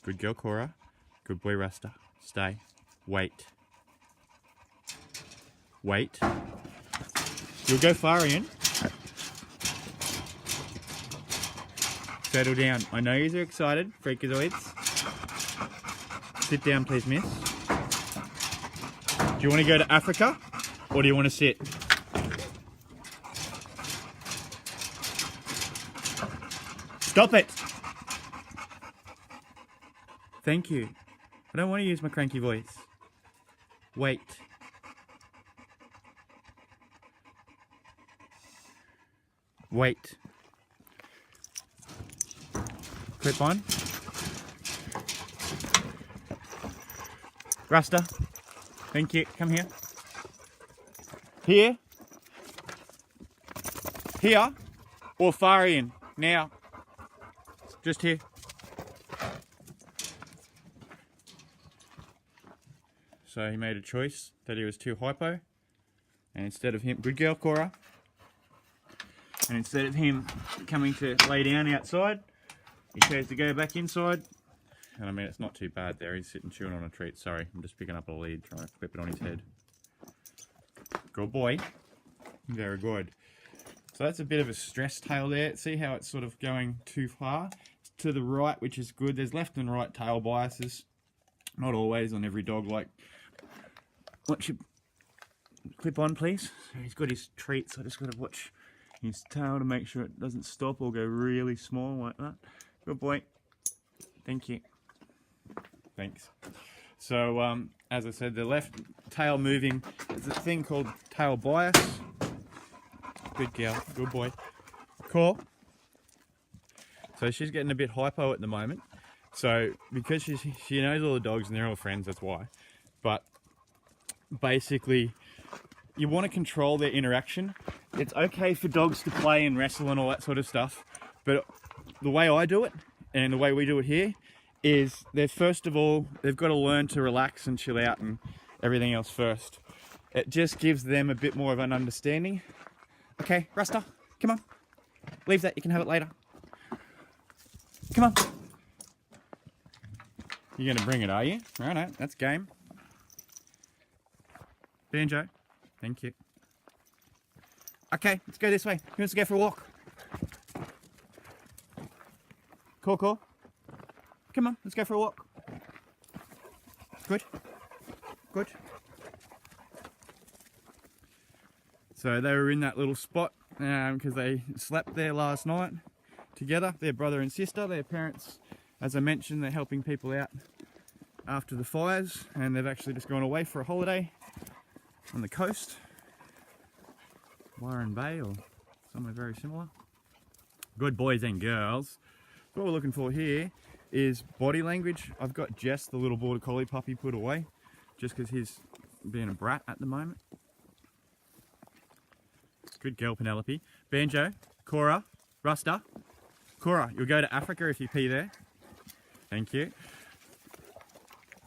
Good girl, Cora. Good boy, Rasta. Stay. Wait. Wait. You'll go far, Ian. Settle down. I know you're excited, freakazoids. Sit down, please, miss. Do you want to go to Africa, or do you want to sit? Stop it! Thank you. I don't want to use my cranky voice. Wait. Wait. Clip on. Rasta. Thank you. Come here. Here. Here. Or far in. Now. Just here. So he made a choice that he was too hypo. And instead of him, good girl, Cora. And instead of him coming to lay down outside, he chose to go back inside. And I mean, it's not too bad there. He's sitting chewing on a treat. Sorry, I'm just picking up a lead, trying to whip it on his head. Good boy. Very good. So that's a bit of a stress tail there. See how it's sort of going too far? It's to the right, which is good. There's left and right tail biases. Not always on every dog. Like, watch your clip on, please. So he's got his treat, so I just got to watch his tail to make sure it doesn't stop or go really small like that. Good boy. Thank you. Thanks. So, as I said, the left tail moving is a thing called tail bias. Good girl. Good boy. Cool. So she's getting a bit hypo at the moment. So, because she knows all the dogs and they're all friends, that's why. But basically, you want to control their interaction. It's okay for dogs to play and wrestle and all that sort of stuff, but the way I do it and the way we do it here is first of all, they've got to learn to relax and chill out and everything else first. It just gives them a bit more of an understanding. Okay, Rasta, come on. Leave that, you can have it later. Come on. You're going to bring it, are you? Righto, that's game. Banjo, thank you. Okay, let's go this way. Who wants to go for a walk? Cool. Come on, let's go for a walk. Good. So they were in that little spot because they slept there last night together. Their brother and sister, their parents, as I mentioned, they're helping people out after the fires, and they've actually just gone away for a holiday on the coast. Warren Bay or somewhere very similar. Good boys and girls. What we're looking for here is body language. I've got Jess, the little border collie puppy, put away just because he's being a brat at the moment. Good girl, Penelope. Banjo, Cora, Rasta. Cora, you'll go to Africa if you pee there. Thank you.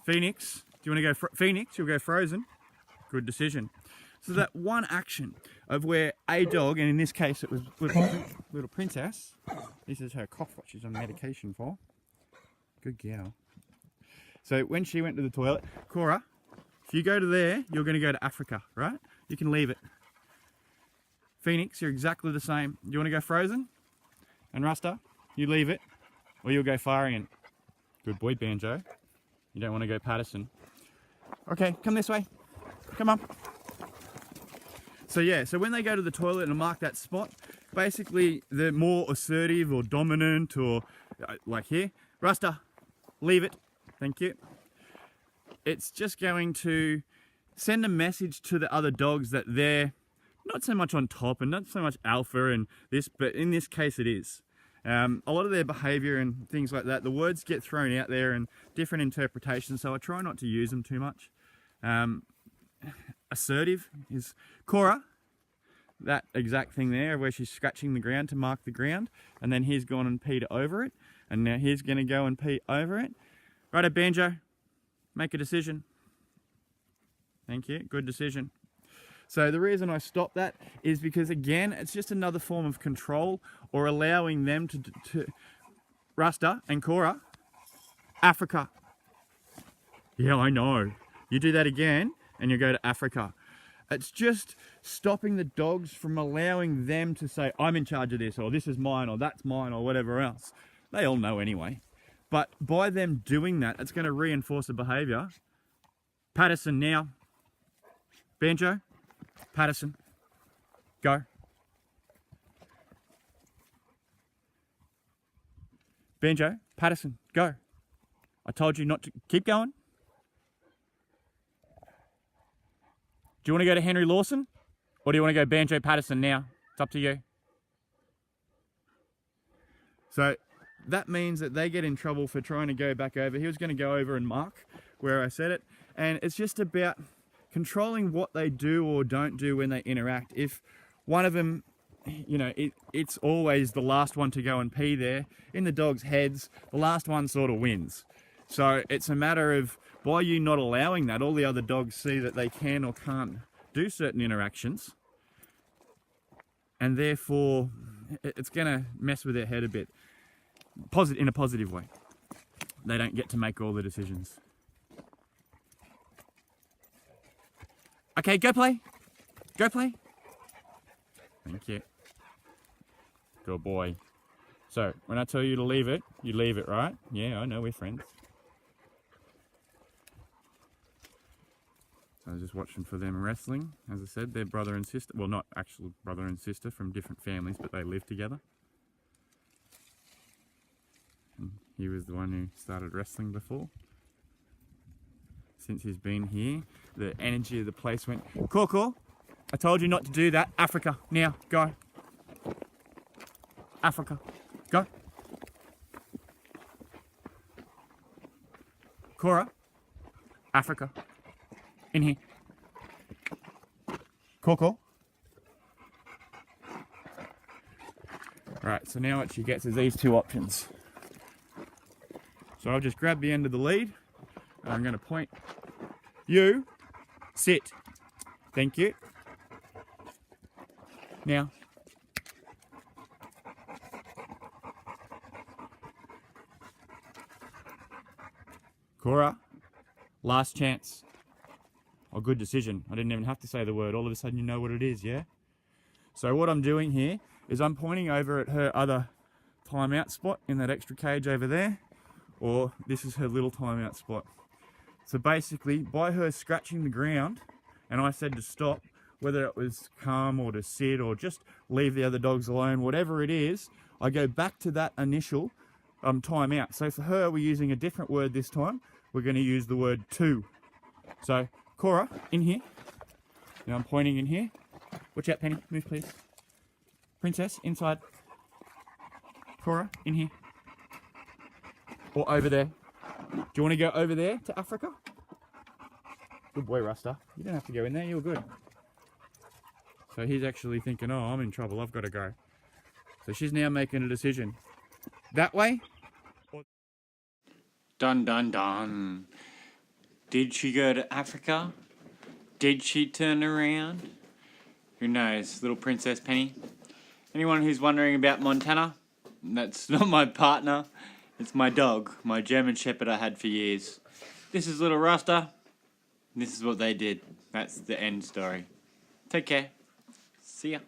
Phoenix, do you want to go Phoenix? You'll go frozen. Good decision. So that one action of where a dog, and in this case it was little Princess, this is her cough, what she's on medication for. Good girl. So when she went to the toilet, Cora, if you go to there, you're going to go to Africa, right? You can leave it. Phoenix, you're exactly the same. You want to go frozen? And Rasta, you leave it, or you'll go firing it. Good boy, Banjo. You don't want to go Patterson. Okay, come this way. Come on. So yeah, so when they go to the toilet and mark that spot, basically they're more assertive or dominant or like here. Rasta, leave it. Thank you. It's just going to send a message to the other dogs that they're not so much on top and not so much alpha and this, but in this case it is. A lot of their behaviour and things like that, the words get thrown out there and different interpretations, so I try not to use them too much. Assertive is Cora, that exact thing there where she's scratching the ground to mark the ground, and then he's gone and peed over it, and now he's going to go and pee over it. Righto, Banjo, make a decision. Thank you, good decision. So the reason I stopped that is because, again, it's just another form of control or allowing them to Rasta and Cora, Africa. Yeah, I know. You do that again and you go to Africa. It's just stopping the dogs from allowing them to say, I'm in charge of this, or this is mine, or that's mine, or whatever else. They all know anyway. But by them doing that, it's going to reinforce the behaviour. Patterson now. Banjo, Patterson, go. Banjo, Patterson, go. I told you not to keep going. Do you want to go to Henry Lawson? Or do you want to go Banjo Patterson now? It's up to you. So that means that they get in trouble for trying to go back over. He was going to go over and mark where I said it. And it's just about controlling what they do or don't do when they interact. If one of them, you know, it's always the last one to go and pee there. In the dog's heads, the last one sort of wins. So it's a matter of, by you not allowing that, all the other dogs see that they can or can't do certain interactions. And therefore, it's going to mess with their head a bit. In a positive way. They don't get to make all the decisions. Okay, go play. Go play. Thank you. Good boy. So, when I tell you to leave it, you leave it, right? Yeah, I know, we're friends. So I was just watching for them wrestling. As I said, they're brother and sister. Well, not actual brother and sister from different families, but they live together. And he was the one who started wrestling before. Since he's been here, the energy of the place went, Corco, I told you not to do that. Africa, now, go. Africa, go. Cora, Africa, in here. Corco. Right, so now what she gets is these two options. So I'll just grab the end of the lead. And I'm going to point. You, sit. Thank you. Now. Cora, last chance. Oh, good decision. I didn't even have to say the word. All of a sudden you know what it is, yeah? So what I'm doing here is I'm pointing over at her other timeout spot in that extra cage over there. Or this is her little timeout spot. So basically, by her scratching the ground, and I said to stop, whether it was calm or to sit or just leave the other dogs alone, whatever it is, I go back to that initial timeout. So for her, we're using a different word this time. We're going to use the word to. So, Cora, in here. Now I'm pointing in here. Watch out, Penny. Move, please. Princess, inside. Cora, in here. Or over there. Do you want to go over there to Africa? Good boy, Ruster. You don't have to go in there, you're good. So he's actually thinking, oh, I'm in trouble, I've got to go. So she's now making a decision. That way? Or... Dun dun dun. Did she go to Africa? Did she turn around? Who knows, little Princess Penny. Anyone who's wondering about Montana, that's not my partner. It's my dog, my German Shepherd I had for years. This is little Ruster. This is what they did. That's the end story. Take care. See ya.